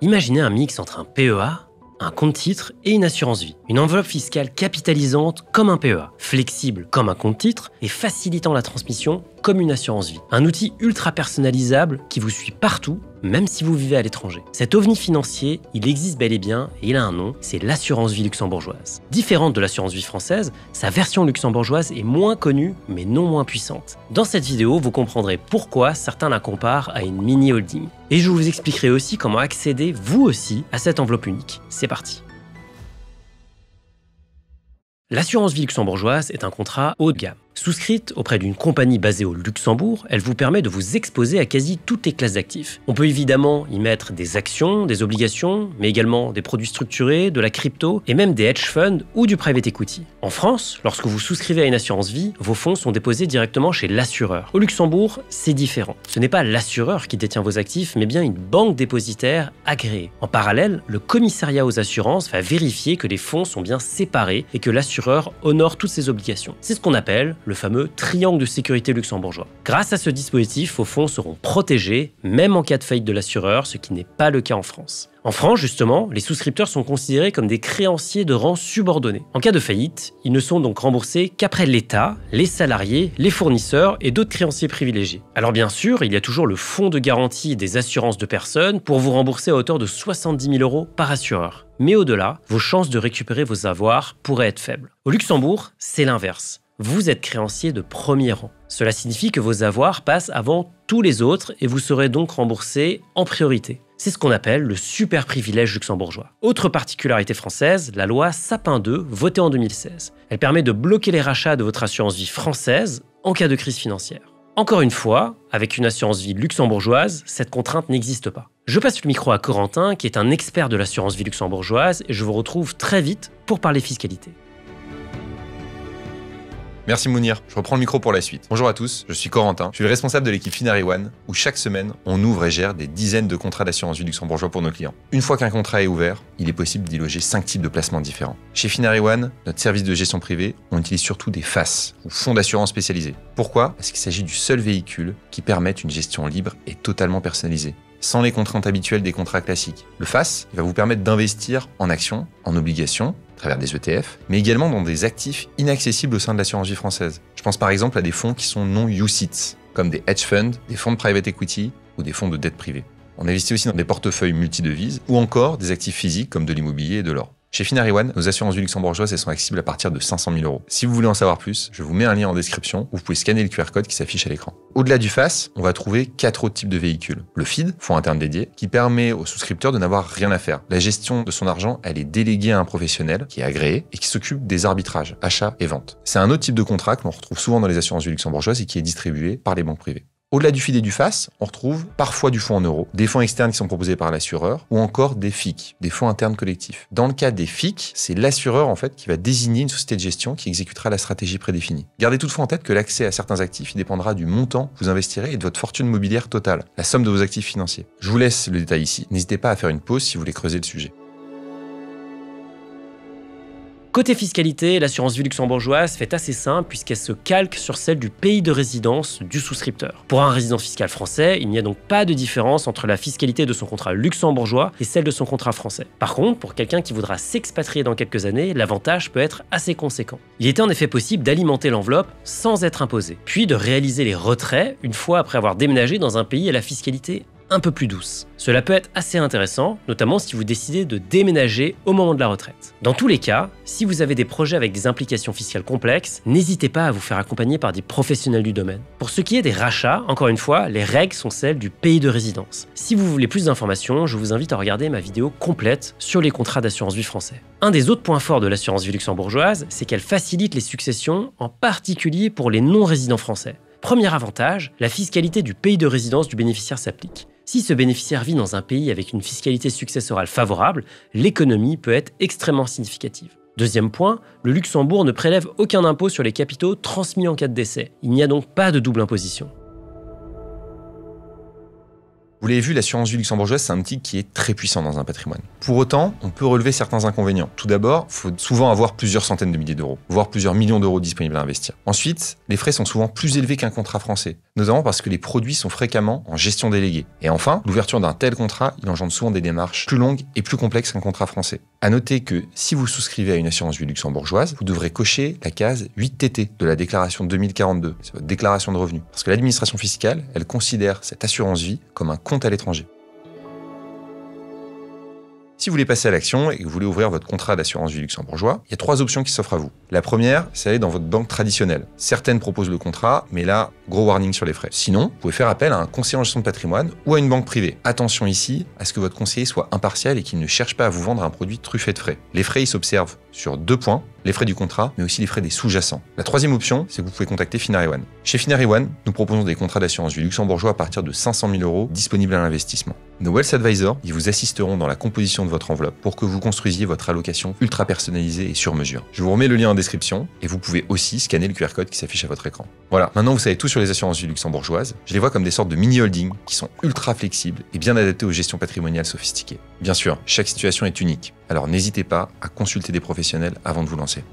Imaginez un mix entre un PEA, un compte titre et une assurance vie. Une enveloppe fiscale capitalisante comme un PEA, flexible comme un compte titre et facilitant la transmission comme une assurance vie. Un outil ultra personnalisable qui vous suit partout, même si vous vivez à l'étranger. Cet ovni financier, il existe bel et bien et il a un nom, c'est l'assurance vie luxembourgeoise. Différente de l'assurance vie française, sa version luxembourgeoise est moins connue mais non moins puissante. Dans cette vidéo, vous comprendrez pourquoi certains la comparent à une mini holding. Et je vous expliquerai aussi comment accéder vous aussi à cette enveloppe unique. C'est parti. L'assurance vie luxembourgeoise est un contrat haut de gamme. Souscrite auprès d'une compagnie basée au Luxembourg, elle vous permet de vous exposer à quasi toutes les classes d'actifs. On peut évidemment y mettre des actions, des obligations, mais également des produits structurés, de la crypto et même des hedge funds ou du private equity. En France, lorsque vous souscrivez à une assurance vie, vos fonds sont déposés directement chez l'assureur. Au Luxembourg, c'est différent. Ce n'est pas l'assureur qui détient vos actifs, mais bien une banque dépositaire agréée. En parallèle, le commissariat aux assurances va vérifier que les fonds sont bien séparés et que l'assureur honore toutes ses obligations. C'est ce qu'on appelle le fameux triangle de sécurité luxembourgeois. Grâce à ce dispositif, vos fonds seront protégés, même en cas de faillite de l'assureur, ce qui n'est pas le cas en France. En France, justement, les souscripteurs sont considérés comme des créanciers de rang subordonné. En cas de faillite, ils ne sont donc remboursés qu'après l'État, les salariés, les fournisseurs et d'autres créanciers privilégiés. Alors bien sûr, il y a toujours le fonds de garantie des assurances de personnes pour vous rembourser à hauteur de 70 000 € par assureur. Mais au-delà, vos chances de récupérer vos avoirs pourraient être faibles. Au Luxembourg, c'est l'inverse. Vous êtes créancier de premier rang. Cela signifie que vos avoirs passent avant tous les autres et vous serez donc remboursé en priorité. C'est ce qu'on appelle le super privilège luxembourgeois. Autre particularité française, la loi Sapin II, votée en 2016. Elle permet de bloquer les rachats de votre assurance vie française en cas de crise financière. Encore une fois, avec une assurance vie luxembourgeoise, cette contrainte n'existe pas. Je passe le micro à Corentin, qui est un expert de l'assurance vie luxembourgeoise, et je vous retrouve très vite pour parler fiscalité. Merci Mounir, je reprends le micro pour la suite. Bonjour à tous, je suis Corentin, je suis le responsable de l'équipe Finary One, où chaque semaine, on ouvre et gère des dizaines de contrats d'assurance vie luxembourgeois pour nos clients. Une fois qu'un contrat est ouvert, il est possible d'y loger 5 types de placements différents. Chez Finary One, notre service de gestion privée, on utilise surtout des FAS, ou fonds d'assurance spécialisés. Pourquoi ? Parce qu'il s'agit du seul véhicule qui permette une gestion libre et totalement personnalisée, sans les contraintes habituelles des contrats classiques. Le FAS, il va vous permettre d'investir en actions, en obligations, à travers des ETF, mais également dans des actifs inaccessibles au sein de l'assurance vie française. Je pense par exemple à des fonds qui sont non UCITS, comme des hedge funds, des fonds de private equity ou des fonds de dette privée. On investit aussi dans des portefeuilles multidevises ou encore des actifs physiques comme de l'immobilier et de l'or. Chez Finary One, nos assurances vie luxembourgeoises, elles sont accessibles à partir de 500 000 €. Si vous voulez en savoir plus, je vous mets un lien en description où vous pouvez scanner le QR code qui s'affiche à l'écran. Au-delà du FAS, on va trouver 4 autres types de véhicules. Le FID, fonds interne dédié, qui permet aux souscripteurs de n'avoir rien à faire. La gestion de son argent, elle est déléguée à un professionnel qui est agréé et qui s'occupe des arbitrages, achats et ventes. C'est un autre type de contrat que l'on retrouve souvent dans les assurances vie luxembourgeoises et qui est distribué par les banques privées. Au-delà du FID et du FAS, on retrouve parfois du fonds en euros, des fonds externes qui sont proposés par l'assureur, ou encore des FIC, des fonds internes collectifs. Dans le cas des FIC, c'est l'assureur en fait qui va désigner une société de gestion qui exécutera la stratégie prédéfinie. Gardez toutefois en tête que l'accès à certains actifs dépendra du montant que vous investirez et de votre fortune mobilière totale, la somme de vos actifs financiers. Je vous laisse le détail ici. N'hésitez pas à faire une pause si vous voulez creuser le sujet. Côté fiscalité, l'assurance vie luxembourgeoise fait assez simple puisqu'elle se calque sur celle du pays de résidence du souscripteur. Pour un résident fiscal français, il n'y a donc pas de différence entre la fiscalité de son contrat luxembourgeois et celle de son contrat français. Par contre, pour quelqu'un qui voudra s'expatrier dans quelques années, l'avantage peut être assez conséquent. Il était en effet possible d'alimenter l'enveloppe sans être imposé, puis de réaliser les retraits une fois après avoir déménagé dans un pays à la fiscalité un peu plus douce. Cela peut être assez intéressant, notamment si vous décidez de déménager au moment de la retraite. Dans tous les cas, si vous avez des projets avec des implications fiscales complexes, n'hésitez pas à vous faire accompagner par des professionnels du domaine. Pour ce qui est des rachats, encore une fois, les règles sont celles du pays de résidence. Si vous voulez plus d'informations, je vous invite à regarder ma vidéo complète sur les contrats d'assurance vie français. Un des autres points forts de l'assurance vie luxembourgeoise, c'est qu'elle facilite les successions, en particulier pour les non-résidents français. Premier avantage, la fiscalité du pays de résidence du bénéficiaire s'applique. Si ce bénéficiaire vit dans un pays avec une fiscalité successorale favorable, l'économie peut être extrêmement significative. Deuxième point, le Luxembourg ne prélève aucun impôt sur les capitaux transmis en cas de décès. Il n'y a donc pas de double imposition. Vous l'avez vu, l'assurance vie luxembourgeoise, c'est un outil qui est très puissant dans un patrimoine. Pour autant, on peut relever certains inconvénients. Tout d'abord, il faut souvent avoir plusieurs centaines de milliers d'euros, voire plusieurs millions d'euros disponibles à investir. Ensuite, les frais sont souvent plus élevés qu'un contrat français, notamment parce que les produits sont fréquemment en gestion déléguée. Et enfin, l'ouverture d'un tel contrat, il engendre souvent des démarches plus longues et plus complexes qu'un contrat français. À noter que si vous souscrivez à une assurance vie luxembourgeoise, vous devrez cocher la case 8TT de la déclaration 2042, c'est votre déclaration de revenus. Parce que l'administration fiscale, elle considère cette assurance vie comme un compte à l'étranger. Si vous voulez passer à l'action et que vous voulez ouvrir votre contrat d'assurance vie luxembourgeois, il y a 3 options qui s'offrent à vous. La première, c'est aller dans votre banque traditionnelle. Certaines proposent le contrat, mais là, gros warning sur les frais. Sinon, vous pouvez faire appel à un conseiller en gestion de patrimoine ou à une banque privée. Attention ici à ce que votre conseiller soit impartial et qu'il ne cherche pas à vous vendre un produit truffé de frais. Les frais, ils s'observent sur 2 points, les frais du contrat, mais aussi les frais des sous-jacents. La troisième option, c'est que vous pouvez contacter Finary One. Chez Finary One, nous proposons des contrats d'assurance vie luxembourgeois à partir de 500 000 euros disponibles à l'investissement. Nos Wealth Advisors, ils vous assisteront dans la composition de votre enveloppe pour que vous construisiez votre allocation ultra personnalisée et sur mesure. Je vous remets le lien en description et vous pouvez aussi scanner le QR code qui s'affiche à votre écran. Voilà, maintenant vous savez tout sur les assurances vie luxembourgeoises. Je les vois comme des sortes de mini-holdings qui sont ultra flexibles et bien adaptés aux gestions patrimoniales sophistiquées. Bien sûr, chaque situation est unique, alors n'hésitez pas à consulter des professionnels avant de vous lancer.